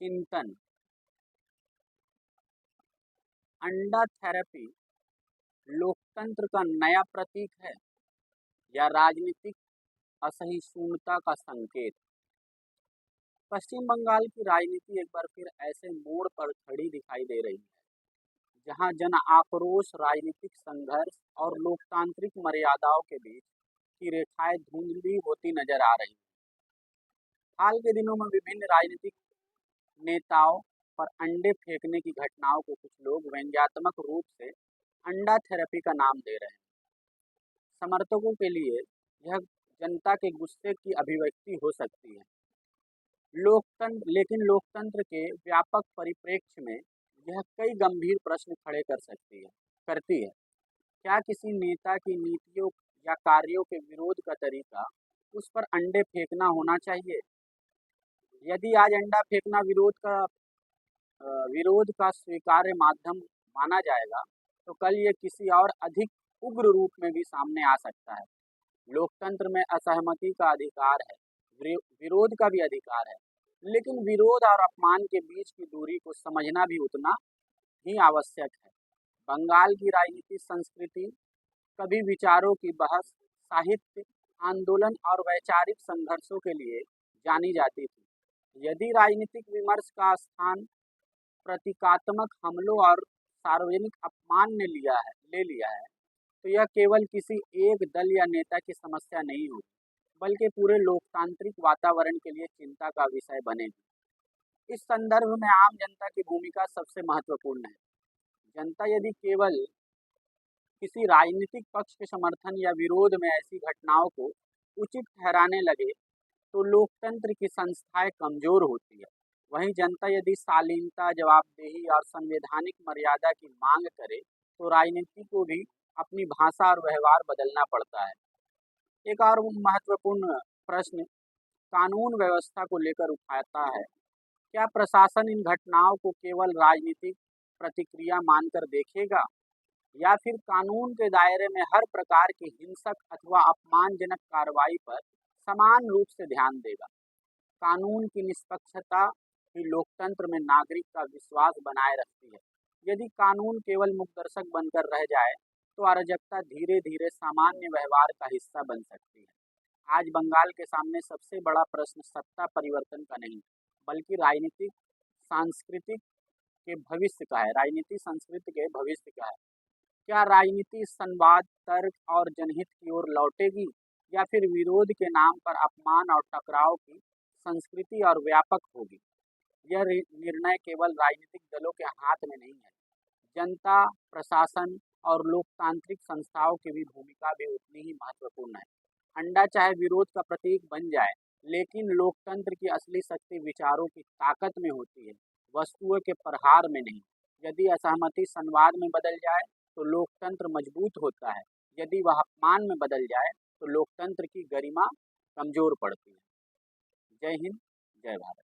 चिंतन। अंडा थेरेपी लोकतंत्र का नया प्रतीक है या राजनीतिक असहिष्णुता का संकेत? पश्चिम बंगाल की राजनीति एक बार फिर ऐसे मोड़ पर खड़ी दिखाई दे रही है जहां जन आक्रोश, राजनीतिक संघर्ष और लोकतांत्रिक मर्यादाओं के बीच की रेखाएं धुंधली होती नजर आ रही हैं। हाल के दिनों में विभिन्न राजनीतिक नेताओं पर अंडे फेंकने की घटनाओं को कुछ लोग व्यंग्यात्मक रूप से अंडा थेरेपी का नाम दे रहे हैं। समर्थकों के लिए यह जनता के गुस्से की अभिव्यक्ति हो सकती है, लेकिन लोकतंत्र के व्यापक परिप्रेक्ष्य में यह कई गंभीर प्रश्न खड़े करती है। क्या किसी नेता की नीतियों या कार्यों के विरोध का तरीका उस पर अंडे फेंकना होना चाहिए? यदि आज अंडा फेंकना विरोध का स्वीकार्य माध्यम माना जाएगा, तो कल ये किसी और अधिक उग्र रूप में भी सामने आ सकता है। लोकतंत्र में असहमति का अधिकार है, विरोध का भी अधिकार है, लेकिन विरोध और अपमान के बीच की दूरी को समझना भी उतना ही आवश्यक है। बंगाल की राजनीतिक संस्कृति कभी विचारों की बहस, साहित्य, आंदोलन और वैचारिक संघर्षों के लिए जानी जाती थी। यदि राजनीतिक विमर्श का स्थान प्रतीकात्मक हमलों और सार्वजनिक अपमान ने ले लिया है, तो यह केवल किसी एक दल या नेता की समस्या नहीं होगी, बल्कि पूरे लोकतांत्रिक वातावरण के लिए चिंता का विषय बनेगी। इस संदर्भ में आम जनता की भूमिका सबसे महत्वपूर्ण है। जनता यदि केवल किसी राजनीतिक पक्ष के समर्थन या विरोध में ऐसी घटनाओं को उचित ठहराने लगे, तो लोकतंत्र की संस्थाएं कमजोर होती है। वहीं जनता यदि शालीनता, जवाबदेही और संवैधानिक मर्यादा की मांग करे, तो राजनीति को भी अपनी भाषा और व्यवहार बदलना पड़ता है। एक और महत्वपूर्ण प्रश्न कानून व्यवस्था को लेकर उठाता है। क्या प्रशासन इन घटनाओं को केवल राजनीतिक प्रतिक्रिया मानकर देखेगा, या फिर कानून के दायरे में हर प्रकार की हिंसक अथवा अपमानजनक कार्रवाई पर समान रूप से ध्यान देगा? कानून की निष्पक्षता ही लोकतंत्र में नागरिक का विश्वास बनाए रखती है। यदि कानून केवल मुखदर्शक बनकर रह जाए, तो अराजकता धीरे धीरे सामान्य व्यवहार का हिस्सा बन सकती है। आज बंगाल के सामने सबसे बड़ा प्रश्न सत्ता परिवर्तन का नहीं, बल्कि राजनीति संस्कृति के भविष्य का है। क्या राजनीति संवाद, तर्क और जनहित की ओर लौटेगी, या फिर विरोध के नाम पर अपमान और टकराव की संस्कृति और व्यापक होगी? यह निर्णय केवल राजनीतिक दलों के हाथ में नहीं है। जनता, प्रशासन और लोकतांत्रिक संस्थाओं की भी भूमिका भी उतनी ही महत्वपूर्ण है। अंडा चाहे विरोध का प्रतीक बन जाए, लेकिन लोकतंत्र की असली शक्ति विचारों की ताकत में होती है, वस्तुओं के प्रहार में नहीं। यदि असहमति संवाद में बदल जाए, तो लोकतंत्र मजबूत होता है। यदि वह अपमान में बदल जाए, तो लोकतंत्र की गरिमा कमजोर पड़ती है। जय हिंद, जय भारत।